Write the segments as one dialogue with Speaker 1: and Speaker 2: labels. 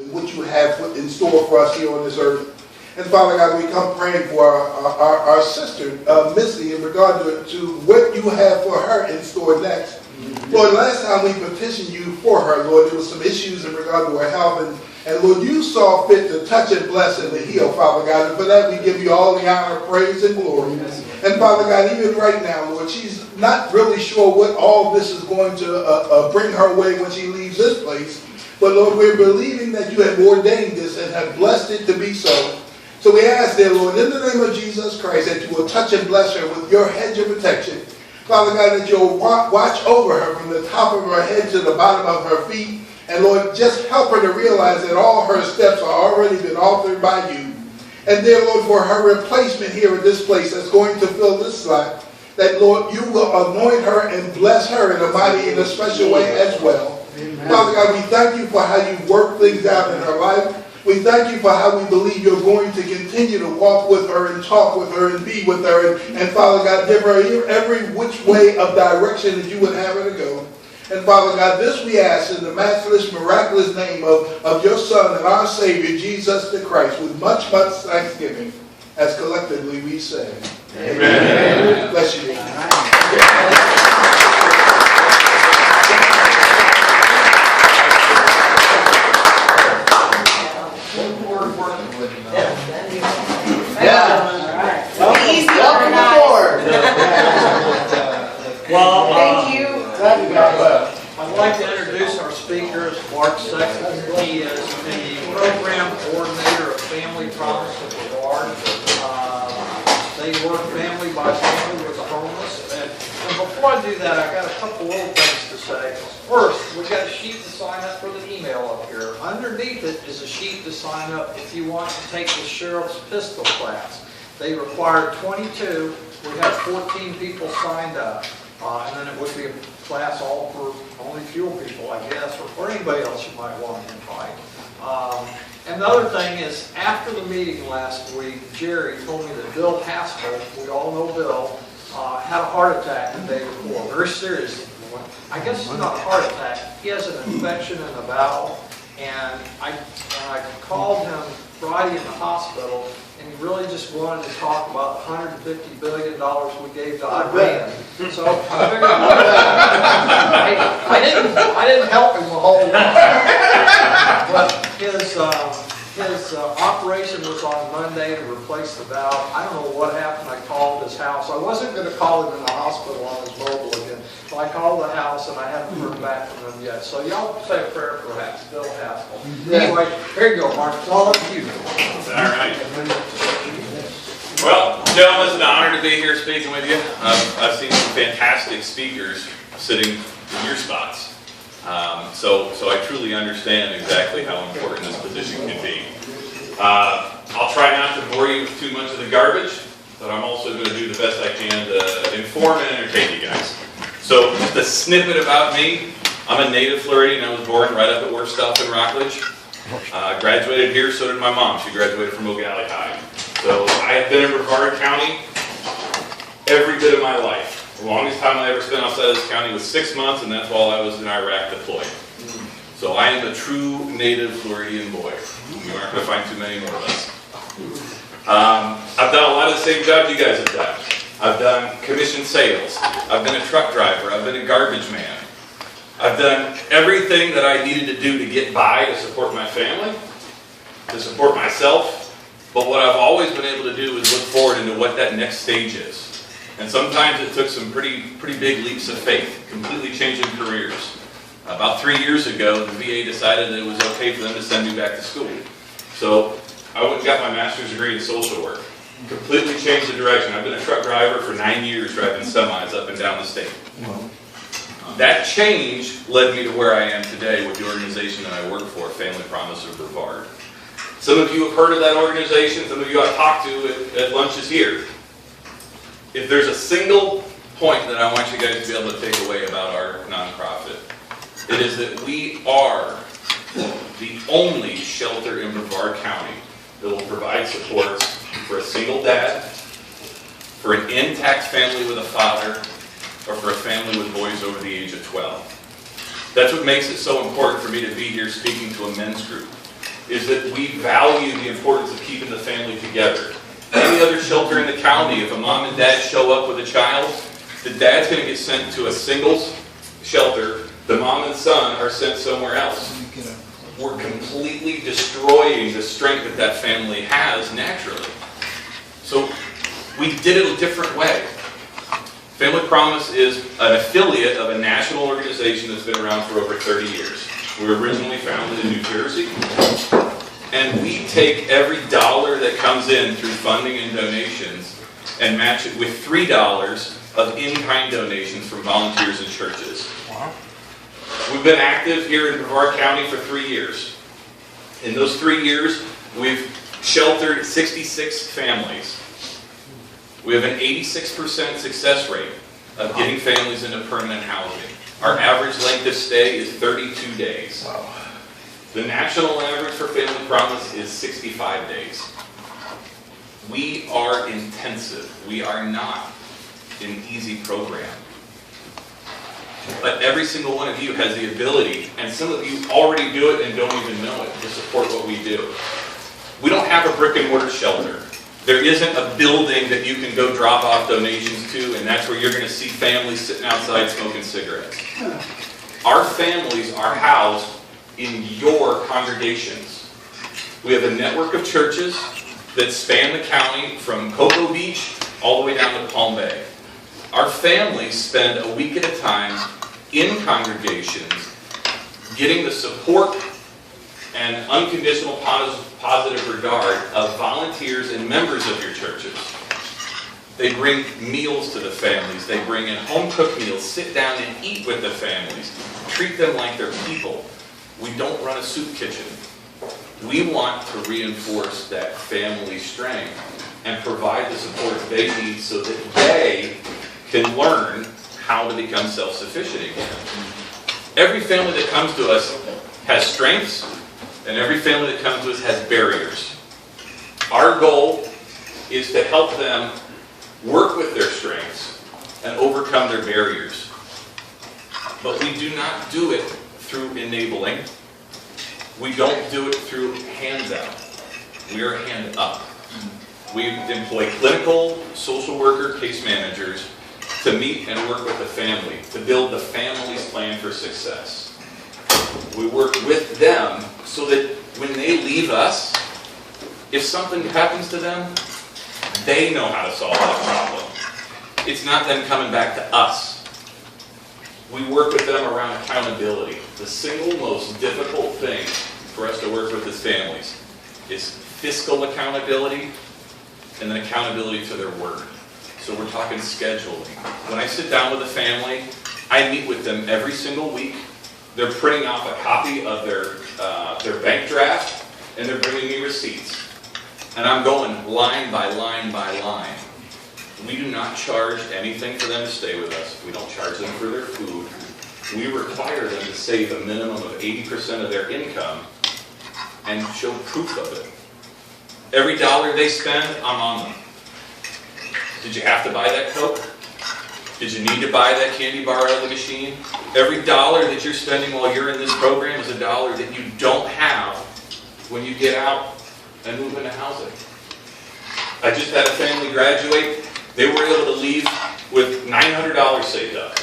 Speaker 1: what you have in store for us here on this earth. And Father God, we come praying for our sister, Missy, in regard to what you have for her in store next. Lord, last time we petitioned you for her, Lord, there was some issues in regard to her health, and Lord, you saw fit to touch and bless and to heal, Father God, and for that we give you all the honor, praise, and glory. And Father God, even right now, Lord, she's not really sure what all this is going to bring her way when she leaves this place, but Lord, we're believing that you have ordained this and have blessed it to be so. So we ask, dear Lord, in the name of Jesus Christ, that you will touch and bless her with your hedge of protection. Father God, that you'll watch over her from the top of her head to the bottom of her feet. And Lord, just help her to realize that all her steps are already been altered by you. And dear Lord, for her replacement here in this place that's going to fill this slot, that Lord, you will anoint her and bless her in a mighty and a special way as well. Amen. Father God, we thank you for how you work things out in her life. We thank you for how we believe you're going to continue to walk with her and talk with her and be with her. And Father God, give her every which way of direction that you would have her to go. And Father God, this we ask in the matchless, miraculous name of your Son and our Savior, Jesus the Christ, with much, much thanksgiving, as collectively we say. Amen. Amen. Bless you.
Speaker 2: Well,
Speaker 3: thank you.
Speaker 2: I'd like to introduce our speakers, Mark Sexton. He is the program coordinator of Family Promise of Brevard. They work family by family with the homeless. And before I do that, I got a couple little things to say. First, we got a sheet to sign up for the email up here. Underneath it is a sheet to sign up if you want to take the sheriff's pistol class. They require 22. We have 14 people signed up. And then it would be a class all for only fuel people, I guess, or for anybody else you might want to invite. And the other thing is, after the meeting last week, Jerry told me that Bill Haskell, we all know Bill, had a heart attack the day before, very serious. I guess it's not a heart attack. He has an infection in the valve, and I called him Friday in the hospital, and he really just wanted to talk about the $150 billion we gave to Iran. So I figured I didn't help him a whole lot. But his operation was on Monday to replace the valve. I don't know what happened. I called his house. I wasn't going to call him in the hospital on his mobile again. So I called the house, and I haven't heard back from him yet. So y'all say a prayer for Bill Haskell. Anyway, here you go, Mark. It's all up to you.
Speaker 4: All right. Well, gentlemen, it's an honor to be here speaking with you. I've seen some fantastic speakers sitting in your spots. So I truly understand exactly how important this position can be. I'll try not to bore you with too much of the garbage, but I'm also going to do the best I can to inform and entertain you guys. So just a snippet about me. I'm a native Floridian. I was born right up at Worstoff in Rockledge. Graduated here, so did my mom. She graduated from Oak Valley High. So I have been in Brevard County every bit of my life. The longest time I ever spent outside of this county was 6 months, and that's while I was in Iraq deployed. So I am a true native Floridian boy. You aren't going to find too many more of us. I've done a lot of the same jobs you guys have done. I've done commission sales. I've been a truck driver. I've been a garbage man. I've done everything that I needed to do to get by to support my family, to support myself. But what I've always been able to do is look forward into what that next stage is. And sometimes it took some pretty big leaps of faith, completely changing careers. About 3 years ago, the VA decided that it was okay for them to send me back to school. So I went and got my master's degree in social work. Completely changed the direction. I've been a truck driver for 9 years, driving semis up and down the state. That change led me to where I am today with the organization that I work for, Family Promise of Brevard. Some of you have heard of that organization. Some of you I've talked to at lunches here. If there's a single point that I want you guys to be able to take away about our nonprofit, it is that we are the only shelter in Brevard County that will provide supports for a single dad, for an intact family with a father, or for a family with boys over the age of 12. That's what makes it so important for me to be here speaking to a men's group. is that we value the importance of keeping the family together. Any other shelter in the county, if a mom and dad show up with a child, the dad's going to get sent to a singles shelter. The mom and son are sent somewhere else. We're completely destroying the strength that that family has naturally. So we did it a different way. Family Promise is an affiliate of a national organization that's been around for over 30 years. We were originally founded in New Jersey. And we take every dollar that comes in through funding and donations and match it with $3 of in-kind donations from volunteers and churches. Wow. We've been active here in Brevard County for 3 years. In those 3 years, we've sheltered 66 families. We have an 86% success rate of getting families into permanent housing. Our average length of stay is 32 days. Wow. The national average for Family Promise is 65 days. We are intensive. We are not an easy program. But every single one of you has the ability, and some of you already do it and don't even know it, to support what we do. We don't have a brick and mortar shelter. There isn't a building that you can go drop off donations to, and that's where you're going to see families sitting outside smoking cigarettes. Our families are housed in your congregations. We have a network of churches that span the county from Cocoa Beach all the way down to Palm Bay. Our families spend a week at a time in congregations getting the support and unconditional positive regard of volunteers and members of your churches. They bring meals to the families. They bring in home-cooked meals, sit down and eat with the families, treat them like they're people. We don't run a soup kitchen. We want to reinforce that family strength and provide the support they need so that they can learn how to become self-sufficient again. Every family that comes to us has strengths, and every family that comes to us has barriers. Our goal is to help them work with their strengths and overcome their barriers. But we do not do it through enabling. We don't do it through hands out. We are hand up. We employ clinical, social worker, case managers to meet and work with the family, to build the family's plan for success. We work with them so that when they leave us, if something happens to them, they know how to solve that problem. It's not them coming back to us. We work with them around accountability. The single most difficult thing for us to work with as families is fiscal accountability and then accountability to their word. So we're talking scheduling. When I sit down with a family, I meet with them every single week. They're printing off a copy of their bank draft, and they're bringing me receipts. And I'm going line by line by line. We do not charge anything for them to stay with us. We don't charge them for their food. We require them to save a minimum of 80% of their income and show proof of it. Every dollar they spend, I'm on them. Did you have to buy that Coke? Did you need to buy that candy bar out of the machine? Every dollar that you're spending while you're in this program is a dollar that you don't have when you get out and move into housing. I just had a family graduate. They were able to leave with $900 saved up.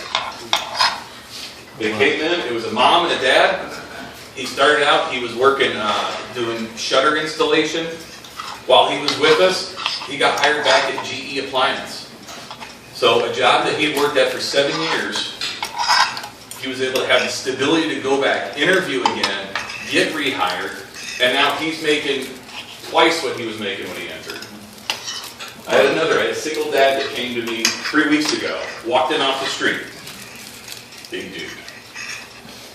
Speaker 4: They came in, it was a mom and a dad. He started out, he was working, doing shutter installation. While he was with us, he got hired back at GE Appliance. So a job that he'd worked at for 7 years, he was able to have the stability to go back, interview again, get rehired, and now he's making twice what he was making when he entered. I had a single dad that came to me 3 weeks ago, walked in off the street. Big dude.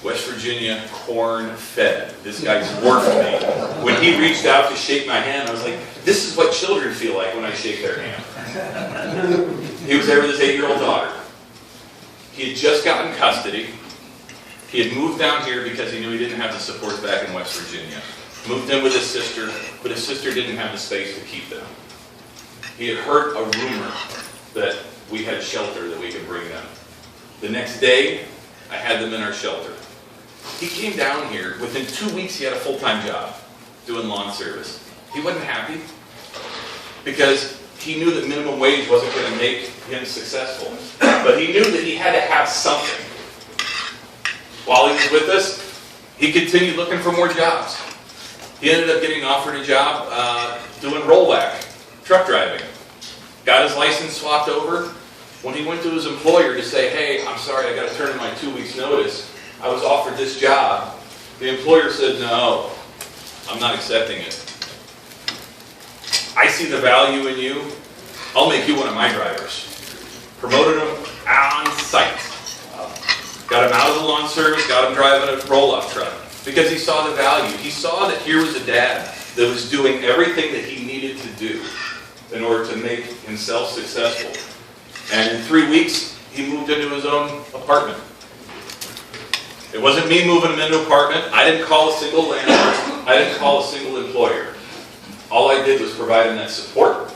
Speaker 4: West Virginia, corn-fed. This guy dwarfed me. When he reached out to shake my hand, I was like, this is what children feel like when I shake their hand. He was there with his 8-year-old daughter. He had just gotten custody. He had moved down here because he knew he didn't have the support back in West Virginia. Moved in with his sister, but his sister didn't have the space to keep them. He had heard a rumor that we had shelter that we could bring them. The next day, I had them in our shelter. He came down here. Within 2 weeks, he had a full-time job. doing lawn service. He wasn't happy because he knew that minimum wage wasn't going to make him successful. But he knew that he had to have something. While he was with us, he continued looking for more jobs. He ended up getting offered a job doing rollback, truck driving. Got his license swapped over. When he went to his employer to say, hey, I'm sorry, I got to turn in my 2 weeks notice. I was offered this job. The employer said, no, I'm not accepting it. I see the value in you. I'll make you one of my drivers. Promoted him on site. Got him out of the lawn service, got him driving a roll-off truck. Because he saw the value. He saw that here was a dad that was doing everything that he needed to do in order to make himself successful. And in 3 weeks, he moved into his own apartment. It wasn't me moving him into an apartment. I didn't call a single landlord. I didn't call a single employer. All I did was provide him that support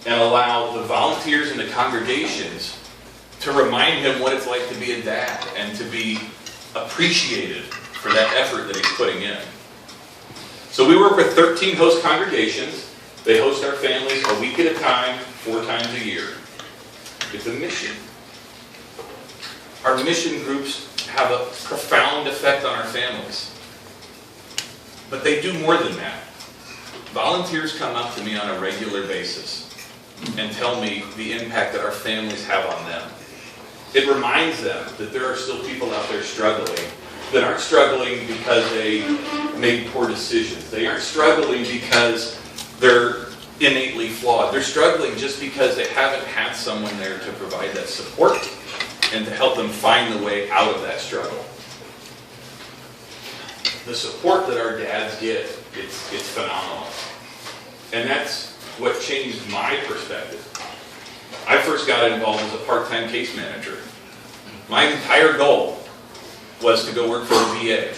Speaker 4: and allow the volunteers in the congregations to remind him what it's like to be a dad and to be appreciated for that effort that he's putting in. So we work with 13 host congregations. They host our families a week at a time, 4 times a year. It's a mission. Our mission groups have a profound effect on our families. But they do more than that. Volunteers come up to me on a regular basis and tell me the impact that our families have on them. It reminds them that there are still people out there struggling, that aren't struggling because they made poor decisions. They aren't struggling because they're innately flawed. They're struggling just because they haven't had someone there to provide that support and to help them find the way out of that struggle. The support that our dads get, it's phenomenal. And that's what changed my perspective. I first got involved as a part-time case manager. My entire goal was to go work for the VA.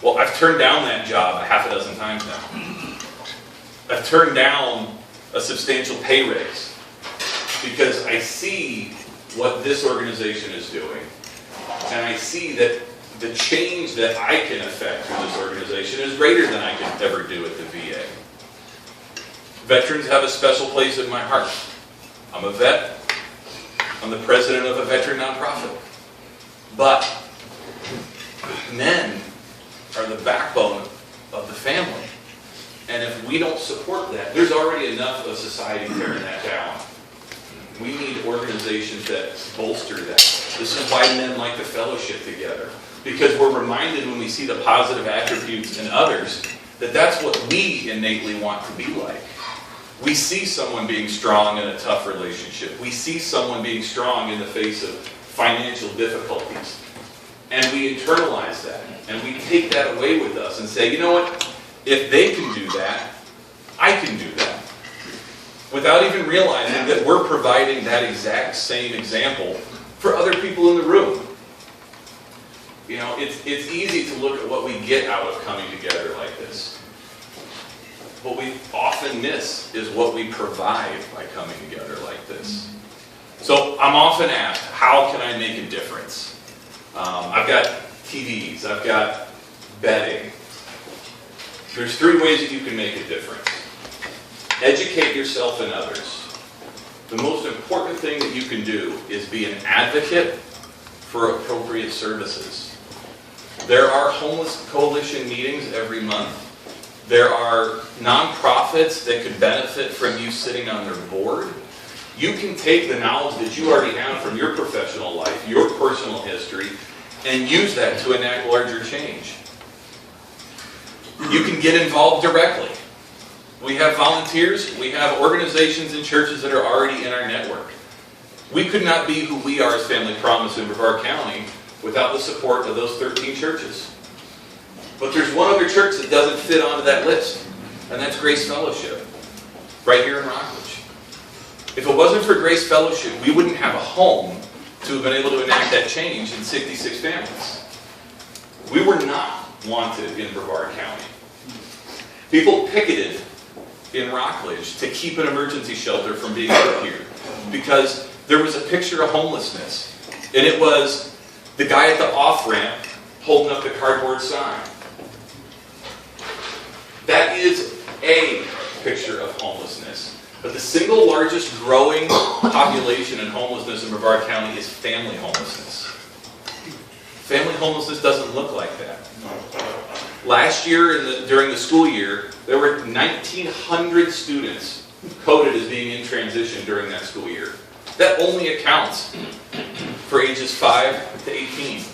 Speaker 4: Well, I've turned down that job a half a dozen times now. I've turned down a substantial pay raise because I see what this organization is doing. And I see that the change that I can affect through this organization is greater than I can ever do at the VA. Veterans have a special place in my heart. I'm a vet. I'm the president of a veteran nonprofit. But men are the backbone of the family. And if we don't support that, there's already enough of society tearing that down. We need organizations that bolster that. This is why men like to fellowship together. Because we're reminded when we see the positive attributes in others that that's what we innately want to be like. We see someone being strong in a tough relationship. We see someone being strong in the face of financial difficulties. And we internalize that. And we take that away with us and say, you know what? If they can do that, I can do that. Without even realizing that we're providing that exact same example for other people in the room. You know, it's easy to look at what we get out of coming together like this. What we often miss is what we provide by coming together like this. So I'm often asked, how can I make a difference? I've got TVs, I've got bedding. There's 3 ways that you can make a difference. Educate yourself and others. The most important thing that you can do is be an advocate for appropriate services. There are homeless coalition meetings every month. There are nonprofits that could benefit from you sitting on their board. You can take the knowledge that you already have from your professional life, your personal history, and use that to enact larger change. You can get involved directly. We have volunteers, we have organizations and churches that are already in our network. We could not be who we are as Family Promise in Brevard County without the support of those 13 churches. But there's one other church that doesn't fit onto that list, and that's Grace Fellowship, right here in Rockledge. If it wasn't for Grace Fellowship, we wouldn't have a home to have been able to enact that change in 66 families. We were not wanted in Brevard County. People picketed in Rockledge to keep an emergency shelter from being put here because there was a picture of homelessness, and it was the guy at the off-ramp holding up the cardboard sign. That is a picture of homelessness. But the single largest growing population in homelessness in Brevard County is family homelessness. Family homelessness doesn't look like that. Last year, during the school year, there were 1,900 students coded as being in transition during that school year. That only accounts for ages 5 to 18.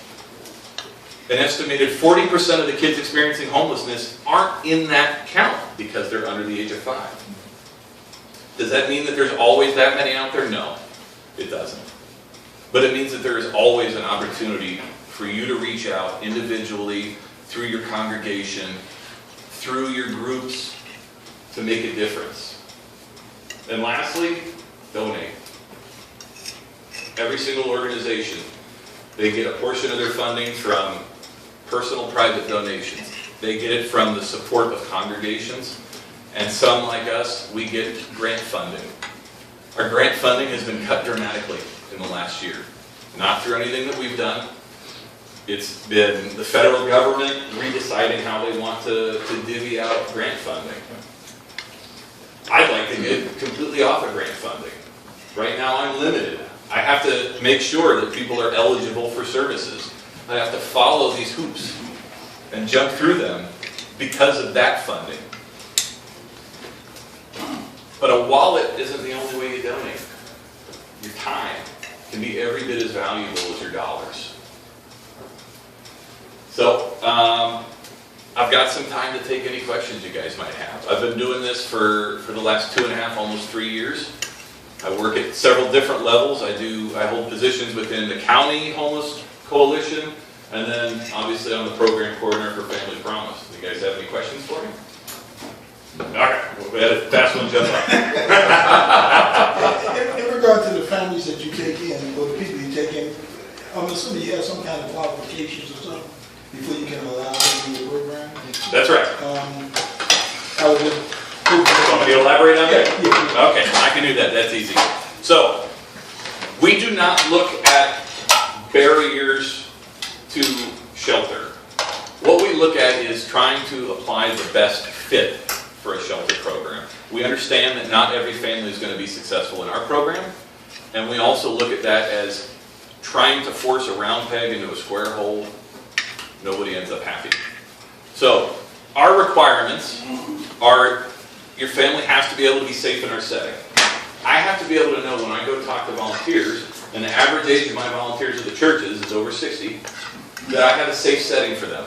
Speaker 4: An estimated 40% of the kids experiencing homelessness aren't in that count because they're under the age of 5. Does that mean that there's always that many out there? No, it doesn't. But it means that there is always an opportunity for you to reach out individually, through your congregation, through your groups, to make a difference. And lastly, donate. Every single organization, they get a portion of their funding from personal private donations. They get it from the support of congregations. And some, like us, we get grant funding. Our grant funding has been cut dramatically in the last year. Not through anything that we've done. It's been the federal government redeciding how they want to divvy out grant funding. I'd like to get completely off of grant funding. Right now I'm limited. I have to make sure that people are eligible for services. I have to follow these hoops and jump through them because of that funding. But a wallet isn't the only way you donate. Your time can be every bit as valuable as your dollars. So, I've got some time to take any questions you guys might have. I've been doing this for the last 2.5, almost 3 years. I work at several different levels. I hold positions within the County Homeless Coalition, and then obviously I'm the program coordinator for Family Promise. Do you guys have any questions for me? Okay, we had a fast one jump up.
Speaker 3: In regard to the families that you take in, or the people you take in, I'm assuming you have some kind of qualifications or something before you can allow them in the program?
Speaker 4: That's right.
Speaker 3: I would just...
Speaker 4: Want me to elaborate on that?
Speaker 3: Yeah.
Speaker 4: Okay, I can do that. That's easy. So, we do not look at barriers to shelter. What we look at is trying to apply the best fit for a shelter program. We understand that not every family is going to be successful in our program, and we also look at that as trying to force a round peg into a square hole. Nobody ends up happy. So, our requirements are your family has to be able to be safe in our setting. I have to be able to know when I go talk to volunteers, and the average age of my volunteers at the churches is over 60, that I have a safe setting for them.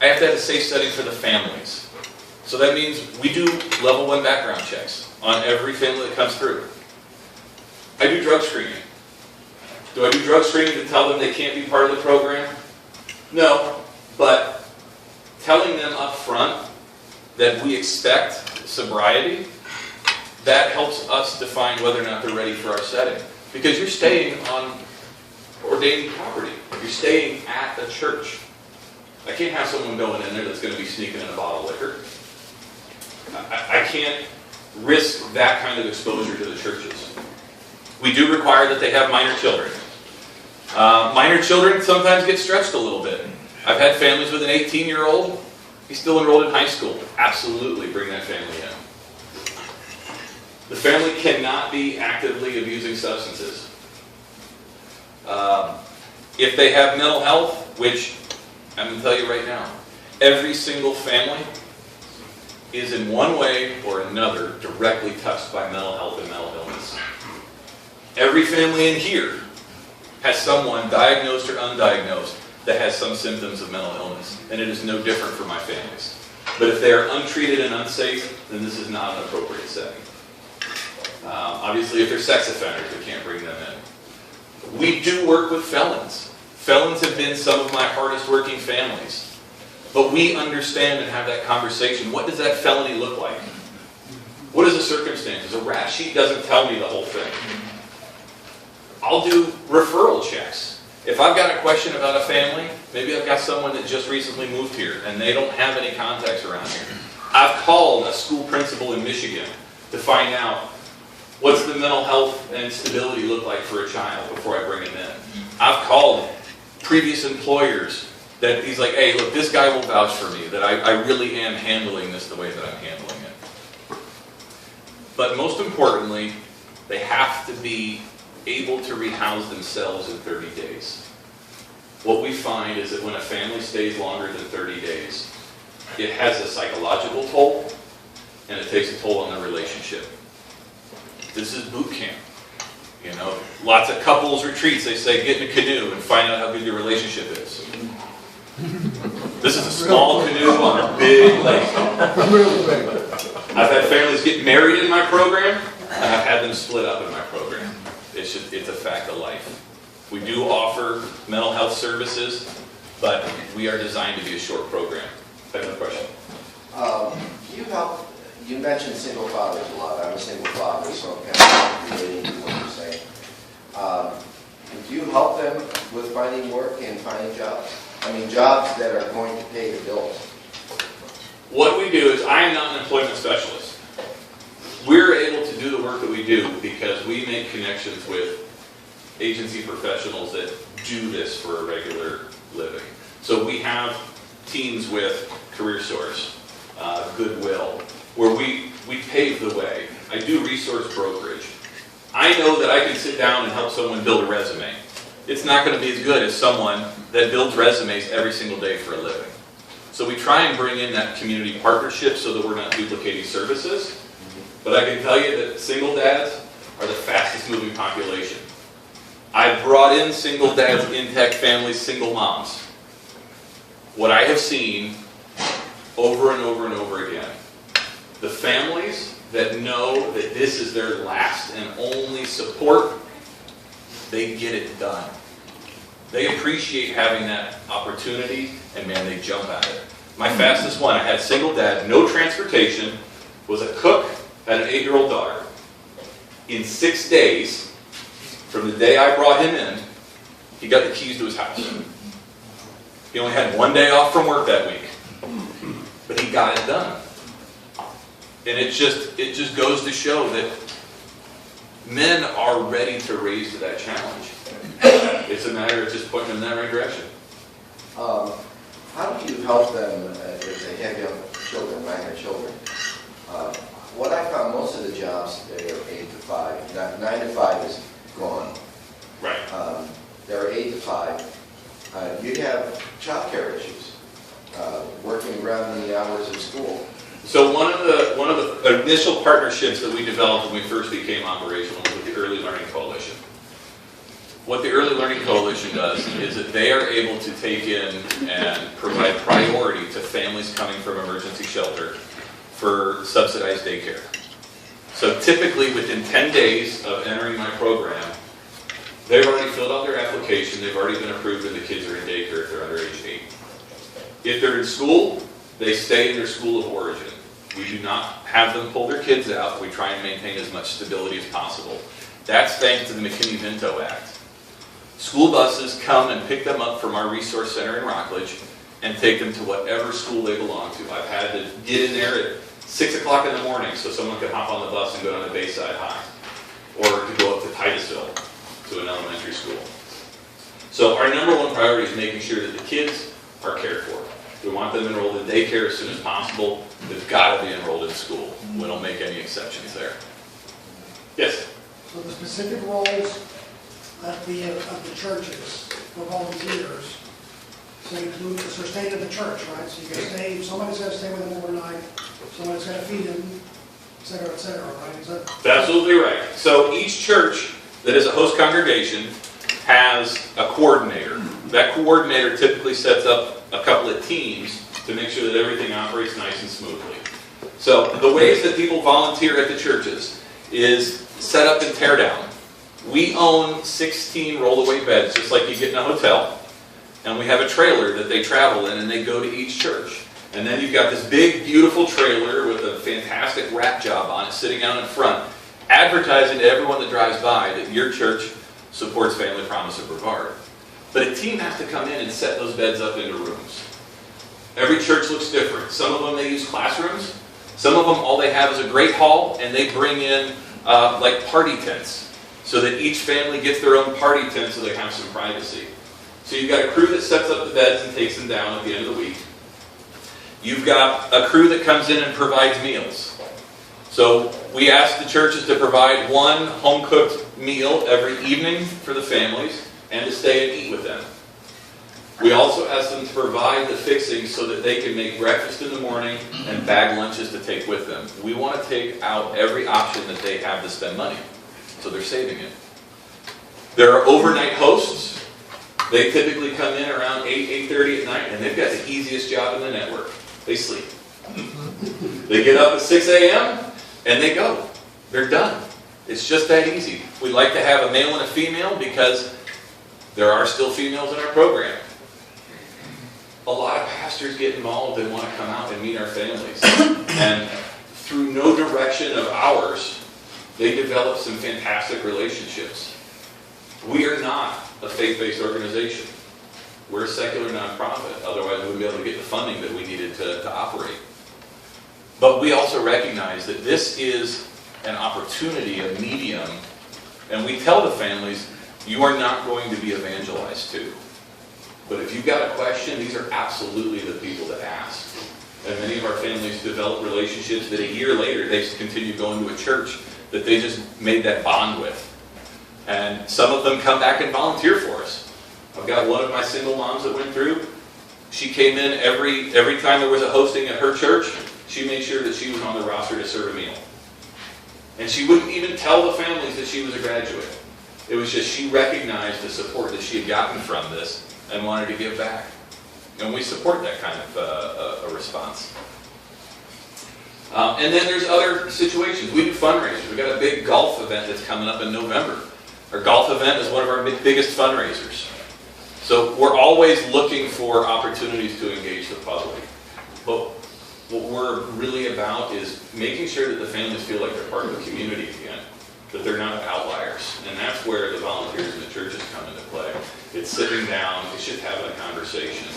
Speaker 4: I have to have a safe setting for the families. So that means we do level 1 background checks on every family that comes through. I do drug screening. Do I do drug screening to tell them they can't be part of the program? No, but telling them up front that we expect sobriety, that helps us define whether or not they're ready for our setting. Because you're staying on ordained property. You're staying at a church. I can't have someone going in there that's going to be sneaking in a bottle of liquor. I can't risk that kind of exposure to the churches. We do require that they have minor children. Minor children sometimes get stretched a little bit. I've had families with an 18-year-old. He's still enrolled in high school. Absolutely bring that family in. The family cannot be actively abusing substances. If they have mental health, which I'm going to tell you right now, every single family is in one way or another directly touched by mental health and mental illness. Every family in here has someone diagnosed or undiagnosed that has some symptoms of mental illness, and it is no different for my families. But if they are untreated and unsafe, then this is not an appropriate setting. Obviously, if they're sex offenders, we can't bring them in. We do work with felons. Felons have been some of my hardest working families. But we understand and have that conversation. What does that felony look like? What is the circumstances? A rap sheet doesn't tell me the whole thing. I'll do referral checks. If I've got a question about a family, maybe I've got someone that just recently moved here and they don't have any contacts around here. I've called a school principal in Michigan to find out what's the mental health and stability look like for a child before I bring him in. I've called previous employers That he's like, hey, look, this guy will vouch for me, that I really am handling this the way that I'm handling it. But most importantly, they have to be able to rehouse themselves in 30 days. What we find is that when a family stays longer than 30 days, it has a psychological toll, and it takes a toll on the relationship. This is boot camp. You know, lots of couples retreats, they say, get in a canoe and find out how good your relationship is. This is a small canoe on a big lake. I've had families get married in my program, and I've had them split up in my program. It's a fact of life. We do offer mental health services, but we are designed to be a short program. Another question?
Speaker 5: You mentioned single fathers a lot. I'm a single father, so I'm kind of relating to what you're saying. Do you help them with finding work and finding jobs? I mean, jobs that are going to pay the bills.
Speaker 4: What we do is, I am not an employment specialist. We're able to do the work that we do because we make connections with agency professionals that do this for a regular living. So we have teams with Career Source, Goodwill, where we pave the way. I do resource brokerage. I know that I can sit down and help someone build a resume. It's not going to be as good as someone that builds resumes every single day for a living. So we try and bring in that community partnership so that we're not duplicating services. But I can tell you that single dads are the fastest moving population. I've brought in single dads, intact families, single moms. What I have seen over and over and over again, the families that know that this is their last and only support, they get it done. They appreciate having that opportunity, and man, they jump at it. My fastest one, I had a single dad, no transportation, was a cook, had an 8-year-old daughter. In 6 days, from the day I brought him in, he got the keys to his house. He only had 1 day off from work that week, but he got it done. And it just goes to show that men are ready to raise to that challenge. It's a matter of just pointing them in that right direction.
Speaker 5: How do you help them if they have young children, minor children? What I found, most of the jobs, they are 8 to 5. 9 to 5 is gone.
Speaker 4: Right.
Speaker 5: They're 8 to 5. You have child care issues, working around the hours of school.
Speaker 4: So one of the initial partnerships that we developed when we first became operational was with the Early Learning Coalition. What the Early Learning Coalition does is that they are able to take in and provide priority to families coming from emergency shelter for subsidized daycare. So typically within 10 days of entering my program, they've already filled out their application, they've already been approved, and the kids are in daycare if they're under age 8. If they're in school, they stay in their school of origin. We do not have them pull their kids out. We try and maintain as much stability as possible. That's thanks to the McKinney-Vento Act. School buses come and pick them up from our resource center in Rockledge and take them to whatever school they belong to. I've had to get in there at 6 o'clock in the morning so someone could hop on the bus and go down to Bayside High, or to go up to Titusville to an elementary school. So our number one priority is making sure that the kids are cared for. We want them enrolled in daycare as soon as possible. They've got to be enrolled in school. We don't make any exceptions there. Yes?
Speaker 6: So the specific roles of the churches for volunteers, so include the sustain of the church, right? So you can stay, somebody's got to stay with them overnight, somebody's got to feed them, et cetera, right? Is that...
Speaker 4: That's absolutely right. So each church that is a host congregation has a coordinator. That coordinator typically sets up a couple of teams to make sure that everything operates nice and smoothly. So the ways that people volunteer at the churches is set up and tear down. We own 16 roll-away beds, just like you get in a hotel. And we have a trailer that they travel in, and they go to each church. And then you've got this big, beautiful trailer with a fantastic wrap job on it sitting out in front, advertising to everyone that drives by that your church supports Family Promise of Brevard. But a team has to come in and set those beds up into rooms. Every church looks different. Some of them they use classrooms. Some of them all they have is a great hall, and they bring in like party tents so that each family gets their own party tent so they have some privacy. So you've got a crew that sets up the beds and takes them down at the end of the week. You've got a crew that comes in and provides meals. So we ask the churches to provide one home-cooked meal every evening for the families and to stay and eat with them. We also ask them to provide the fixings so that they can make breakfast in the morning and bag lunches to take with them. We want to take out every option that they have to spend money, so they're saving it. There are overnight hosts. They typically come in around 8:30 at night, and they've got the easiest job in the network. They sleep. They get up at 6 a.m., and they go. They're done. It's just that easy. We like to have a male and a female because there are still females in our program. A lot of pastors get involved and want to come out and meet our families. And through no direction of ours, they develop some fantastic relationships. We are not a faith-based organization. We're a secular nonprofit. Otherwise, we wouldn't be able to get the funding that we needed to operate. But we also recognize that this is an opportunity, a medium, and we tell the families, you are not going to be evangelized to. But if you've got a question, these are absolutely the people to ask. And many of our families develop relationships that a year later, they continue going to a church that they just made that bond with. And some of them come back and volunteer for us. I've got one of my single moms that went through. She came in every time there was a hosting at her church, she made sure that she was on the roster to serve a meal. And she wouldn't even tell the families that she was a graduate. It was just she recognized the support that she had gotten from this and wanted to give back. And we support that kind of a response. And then there's other situations. We do fundraisers. We've got a big golf event that's coming up in November. Our golf event is one of our biggest fundraisers. So we're always looking for opportunities to engage the public. But what we're really about is making sure that the families feel like they're part of the community again, that they're not outliers. And that's where the volunteers in the churches come into play. It's sitting down, it's just having a conversation.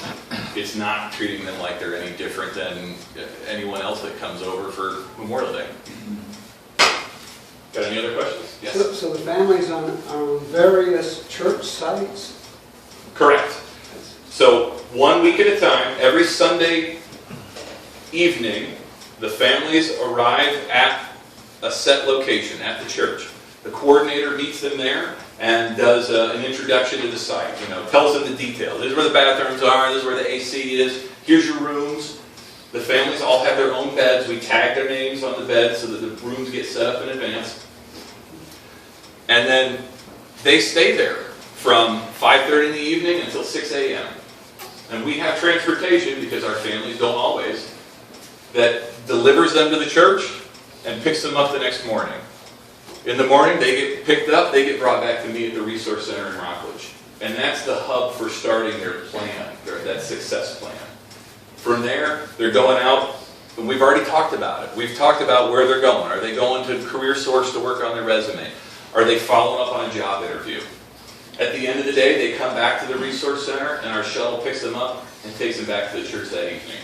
Speaker 4: It's not treating them like they're any different than anyone else that comes over for Memorial Day. Got any other questions? Yes?
Speaker 7: So the families are on various church sites?
Speaker 4: Correct. So 1 week at a time, every Sunday evening, the families arrive at a set location at the church. The coordinator meets them there and does an introduction to the site. Tells them the details. This is where the bathrooms are. This is where the AC is. Here's your rooms. The families all have their own beds. We tag their names on the bed so that the rooms get set up in advance. And then they stay there from 5:30 in the evening until 6 a.m. And we have transportation, because our families don't always, that delivers them to the church and picks them up the next morning. In the morning, they get picked up, they get brought back to me at the Resource Center in Rockledge. And that's the hub for starting their plan, that success plan. From there, they're going out, and we've already talked about it. We've talked about where they're going. Are they going to Career Source to work on their resume? Are they following up on a job interview? At the end of the day, they come back to the Resource Center, and our shuttle picks them up and takes them back to the church that evening.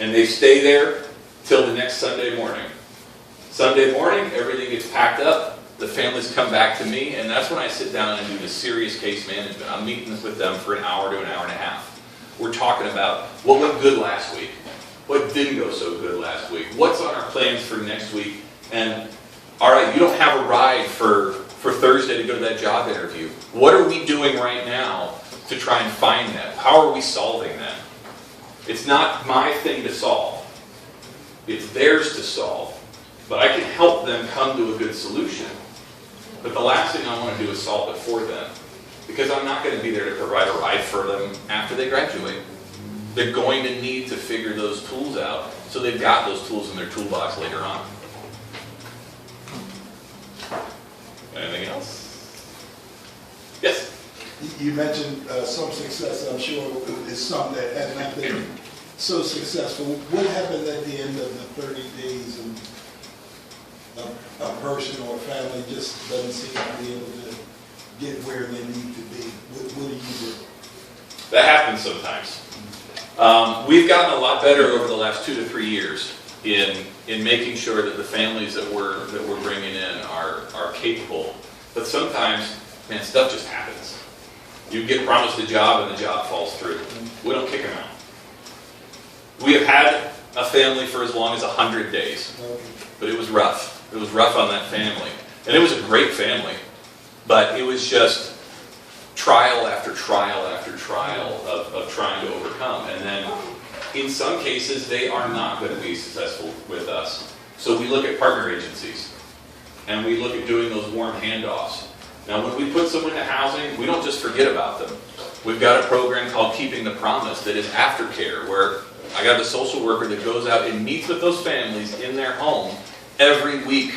Speaker 4: And they stay there till the next Sunday morning. Sunday morning, everything gets packed up. The families come back to me, and that's when I sit down and do the serious case management. I'm meeting with them for an hour to an hour and a half. We're talking about what went good last week, what didn't go so good last week, what's on our plans for next week, and all right, you don't have a ride for Thursday to go to that job interview. What are we doing right now to try and find them? How are we solving them? It's not my thing to solve. It's theirs to solve. But I can help them come to a good solution. But the last thing I want to do is solve it for them. Because I'm not going to be there to provide a ride for them after they graduate. They're going to need to figure those tools out so they've got those tools in their toolbox later on. Anything else? Yes?
Speaker 3: You mentioned some success, I'm sure is some that had not been so successful. What happened at the end of the 30 days and a person or a family just doesn't seem to be able to get where they need to be? What do you do?
Speaker 4: That happens sometimes. We've gotten a lot better over the last 2 to 3 years in making sure that the families that we're bringing in are capable. But sometimes, man, stuff just happens. You get promised a job and the job falls through. We don't kick them out. We have had a family for as long as 100 days, but it was rough. It was rough on that family. And it was a great family, but it was just trial after trial after trial of trying to overcome. And then in some cases, they are not going to be successful with us. So we look at partner agencies, and we look at doing those warm handoffs. Now, when we put someone into housing, we don't just forget about them. We've got a program called Keeping the Promise that is aftercare, where I got a social worker that goes out and meets with those families in their home every week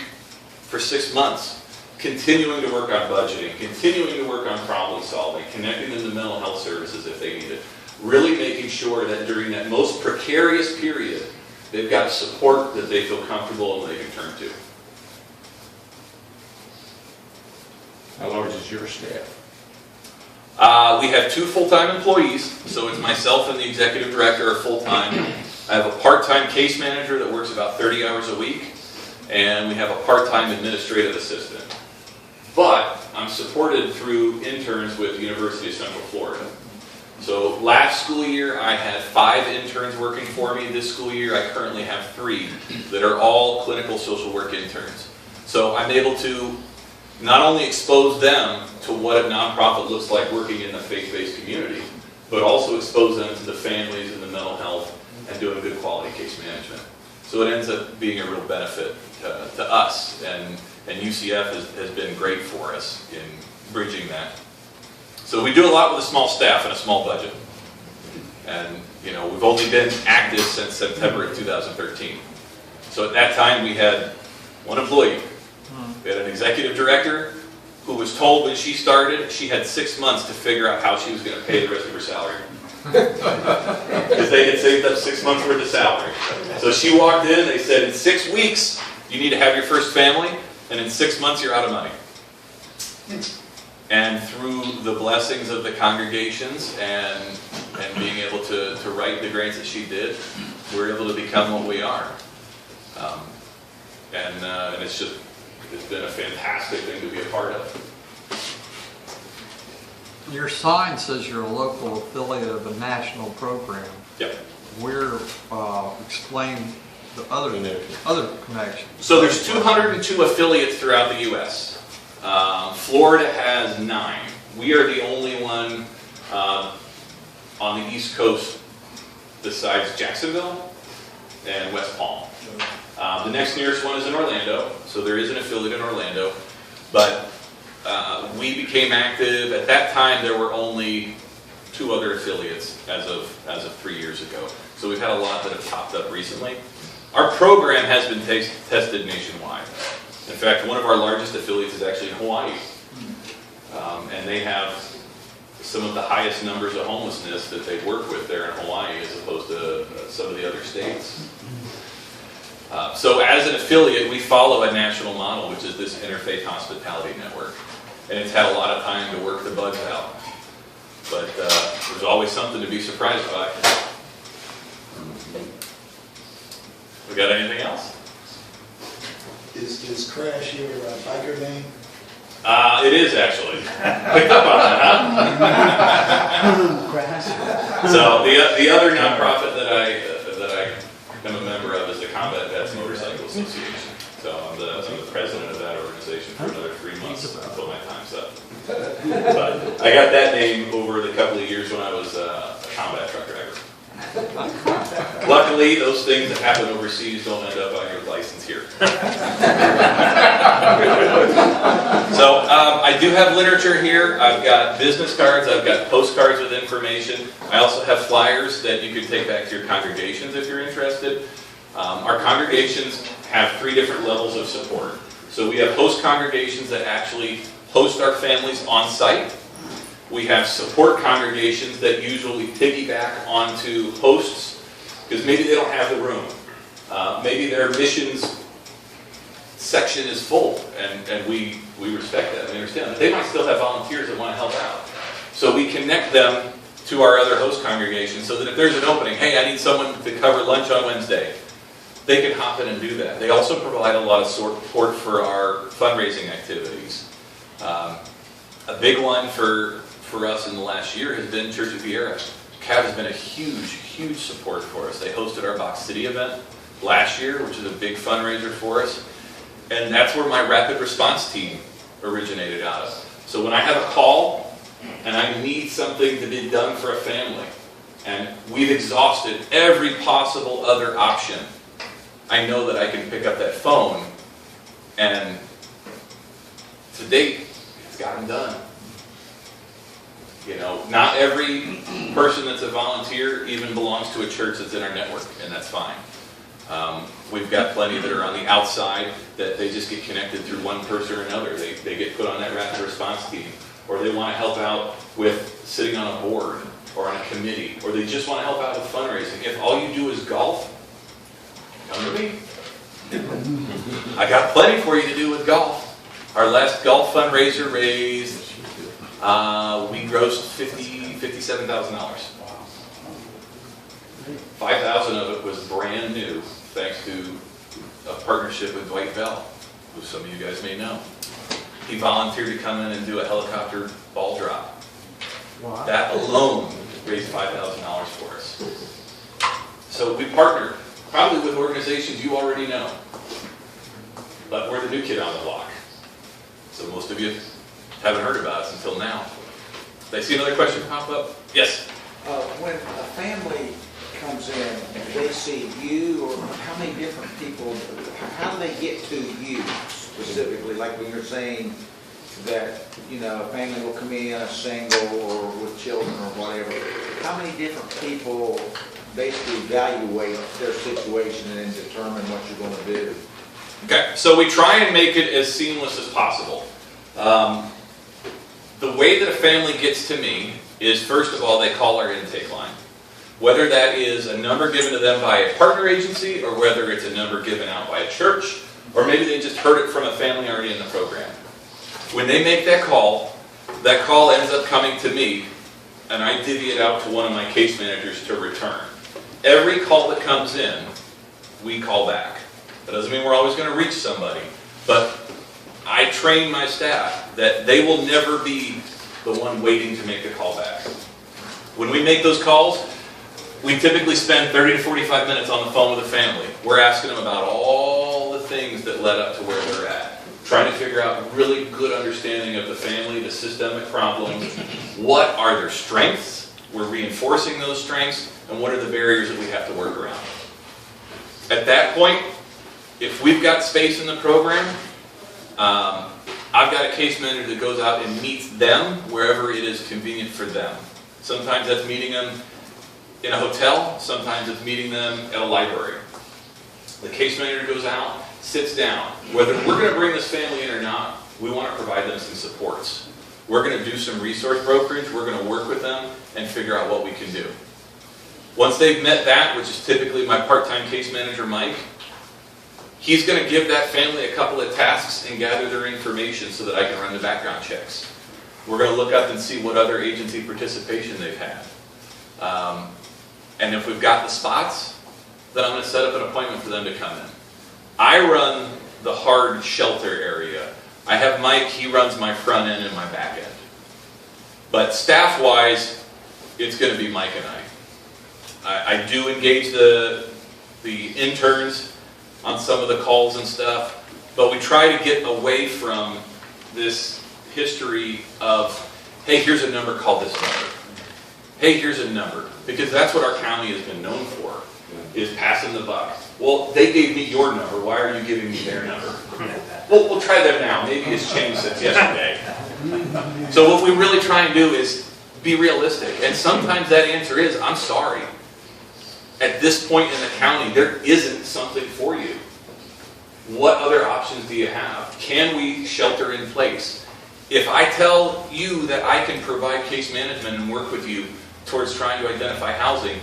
Speaker 4: for 6 months, continuing to work on budgeting, continuing to work on problem solving, connecting them to mental health services if they need it, really making sure that during that most precarious period, they've got support that they feel comfortable and they can turn to.
Speaker 8: How large is your staff?
Speaker 4: We have 2 full-time employees, so it's myself and the executive director are full-time. I have a part-time case manager that works about 30 hours a week, and we have a part-time administrative assistant. But I'm supported through interns with the University of Central Florida. So last school year, I had 5 interns working for me. This school year, I currently have 3 that are all clinical social work interns. So I'm able to not only expose them to what a nonprofit looks like working in a faith-based community, but also expose them to the families and the mental health and doing good quality case management. So it ends up being a real benefit to us, and UCF has been great for us in bridging that. So we do a lot with a small staff and a small budget. And we've only been active since September of 2013. So at that time we had 1 employee. We had an executive director who was told when she started she had 6 months to figure out how she was going to pay the rest of her salary. Because they had saved up 6 months worth of salary. So she walked in, they said, in 6 weeks you need to have your first family, and in 6 months you're out of money. And through the blessings of the congregations and being able to write the grants that she did, we're able to become what we are. And it's been a fantastic thing to be a part of.
Speaker 2: Your sign says you're a local affiliate of a national program.
Speaker 4: Yep.
Speaker 2: Where, explain the other connections.
Speaker 4: So there's 202 affiliates throughout the U.S. Florida has 9. We are the only one on the East Coast besides Jacksonville and West Palm. The next nearest one is in Orlando, so there is an affiliate in Orlando. But we became active. At that time, there were only 2 other affiliates as of 3 years ago. So we've had a lot that have popped up recently. Our program has been tested nationwide. In fact, one of our largest affiliates is actually in Hawaii. And they have some of the highest numbers of homelessness that they work with there in Hawaii as opposed to some of the other states. So as an affiliate, we follow a national model, which is this interfaith hospitality network. And it's had a lot of time to work the bugs out. But there's always something to be surprised by. We got anything else?
Speaker 3: Is Crash your biker name?
Speaker 4: It is actually. Picked up on that, huh? So the other nonprofit that I am a member of is the Combat Vets Motorcycle Association. So I'm the president of that organization for another 3 months until my time's up. But I got that name over the couple of years when I was a combat truck driver. Luckily, those things that happen overseas don't end up on your license here. So I do have literature here. I've got business cards. I've got postcards with information. I also have flyers that you can take back to your congregations if you're interested. Our congregations have 3 different levels of support. So we have host congregations that actually host our families on site. We have support congregations that usually piggyback onto hosts because maybe they don't have the room. Maybe their missions section is full, and we respect that. We understand that. They might still have volunteers that want to help out. So we connect them to our other host congregations so that if there's an opening, hey, I need someone to cover lunch on Wednesday, they can hop in and do that. They also provide a lot of support for our fundraising activities. A big one for for us in the last year has been Church of Viera. CAV has been a huge support for us. They hosted our Box City event last year, which is a big fundraiser for us. And that's where my rapid response team originated out of. So when I have a call and I need something to be done for a family, and we've exhausted every possible other option, I know that I can pick up that phone, and to date, it's gotten done. You know, not every person that's a volunteer even belongs to a church that's in our network, and that's fine. We've got plenty that are on the outside that they just get connected through one person or another. They get put on that rapid response team, or they want to help out with sitting on a board or on a committee, or they just want to help out with fundraising. If all you do is golf, come to me. I got plenty for you to do with golf. Our last golf fundraiser raised, we grossed $57,000. 5,000 of it was brand new, thanks to a partnership with F.U.E.L, who some of you guys may know. He volunteered to come in and do a helicopter ball drop.
Speaker 7: Wow.
Speaker 4: That alone raised $5,000 for us. So we partner, probably with organizations you already know, but we're the new kid on the block. So most of you haven't heard about us until now. Did I see another question pop up? Yes?
Speaker 9: When a family comes in, they see you, or how many different people, how do they get to you specifically? Like when you're saying that, you know, a family will come in, a single or with children or whatever, how many different people basically evaluate their situation and then determine what you're going to do?
Speaker 4: Okay, so we try and make it as seamless as possible. The way that a family gets to me is, first of all, they call our intake line. Whether that is a number given to them by a partner agency, or whether it's a number given out by a church, or maybe they just heard it from a family already in the program. When they make that call ends up coming to me, and I divvy it out to one of my case managers to return. Every call that comes in, we call back. That doesn't mean we're always going to reach somebody, but I train my staff that they will never be the one waiting to make the call back. When we make those calls, we typically spend 30 to 45 minutes on the phone with a family. We're asking them about all the things that led up to where they're at, trying to figure out really good understanding of the family, the systemic problems, what are their strengths, we're reinforcing those strengths, and what are the barriers that we have to work around. At that point, if we've got space in the program, I've got a case manager that goes out and meets them wherever it is convenient for them. Sometimes that's meeting them in a hotel, sometimes it's meeting them at a library. The case manager goes out, sits down. Whether we're going to bring this family in or not, we want to provide them some supports. We're going to do some resource brokerage, we're going to work with them and figure out what we can do. Once they've met that, which is typically my part-time case manager, Mike, he's going to give that family a couple of tasks and gather their information so that I can run the background checks. We're going to look up and see what other agency participation they've had. And if we've got the spots, then I'm going to set up an appointment for them to come in. I run the hard shelter area. I have Mike, he runs my front end and my back end. But staff-wise, it's going to be Mike and I do engage the interns on some of the calls and stuff, but we try to get away from this history of, hey, here's a number, call this number. Hey, here's a number. Because that's what our county has been known for, is passing the buck. Well, they gave me your number, why are you giving me their number? Well, we'll try them now, maybe it's changed since yesterday. So what we really try and do is be realistic, and sometimes that answer is, I'm sorry. At this point in the county, there isn't something for you. What other options do you have? Can we shelter in place? If I tell you that I can provide case management and work with you towards trying to identify housing,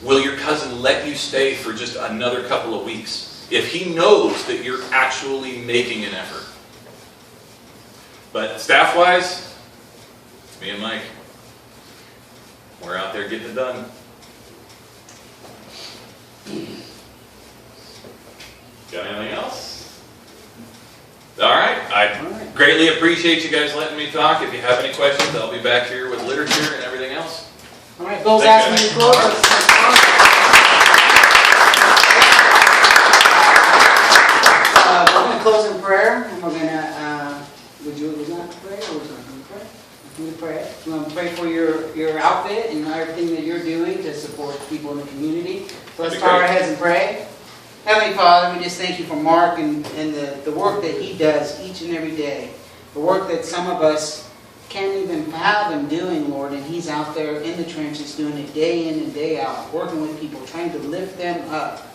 Speaker 4: will your cousin let you stay for just another couple of weeks if he knows that you're actually making an effort? But staff-wise, it's me and Mike. We're out there getting it done. Got anything else? All right. Greatly appreciate you guys letting me talk. If you have any questions, I'll be back here with literature and everything else.
Speaker 7: All right, Bill's
Speaker 4: Thank
Speaker 7: asking
Speaker 4: you.
Speaker 7: me to close. We're going to close in prayer, and we're going to, would you like to pray, or would you like me to pray? I'm going to pray. I'm going to pray for your outfit and everything that you're doing to support people in the community. So let's
Speaker 4: That'd be
Speaker 7: bow our
Speaker 4: great.
Speaker 7: heads and pray. Heavenly Father, we just thank you for Mark and the work that he does each and every day. The work that some of us can't even fathom doing, Lord, and he's out there in the trenches doing it day in and day out, working with people, trying to lift them up,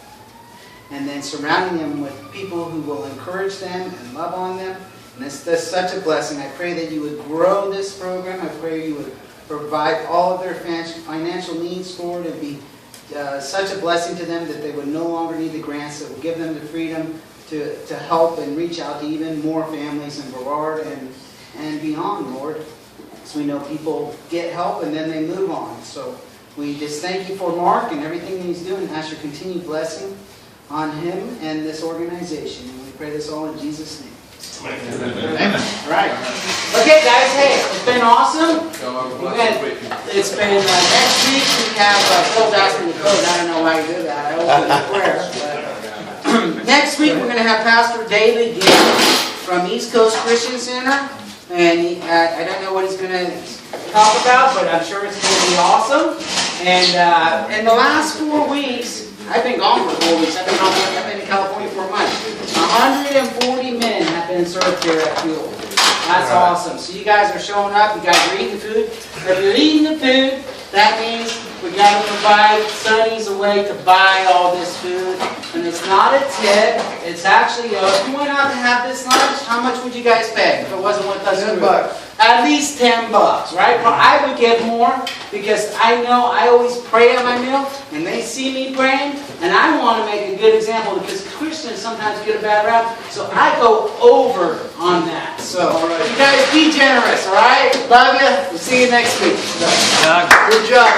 Speaker 7: and then surrounding them with people who will encourage them and love on them. And that's such a blessing. I pray that you would grow this program. I pray you would provide all of their financial needs, Lord, and be such a blessing to them that they would no longer need the grants, that would give them the freedom to help and reach out to even more families in Brevard and beyond, Lord. So we know people get help and then they move on. So we just thank you for Mark and everything that he's doing. Ask your continued blessing on him and this organization. And we pray this all in Jesus' name. Amen. All right. Okay, guys, hey, it's been awesome. It's been next week we have Phil's asking me to close. I don't know why you do that. I open with prayer. But next week we're going to have Pastor David Gill from East Coast Christian Center. And I don't know what he's going to talk about, but I'm sure it's going to be awesome. And in the last 4 weeks, I've been gone for 4 weeks. I've been in California for a month. 140 men have been served here at F.U.E.L. That's awesome. So you guys are showing up. You guys are eating the food. If you're eating the food, that means we got to provide Sonny's a way to buy all this food. And it's not a tip. It's actually, if you went out to have this lunch, how much would you guys pay if it wasn't with us? $10. At least $10, right? I would give more because I know I always pray at my meal and they see me praying and I want to make a good example because Christians sometimes get a bad rap. So I go over on that. So you guys be generous, all right? Love you. We'll see you next week. Good job.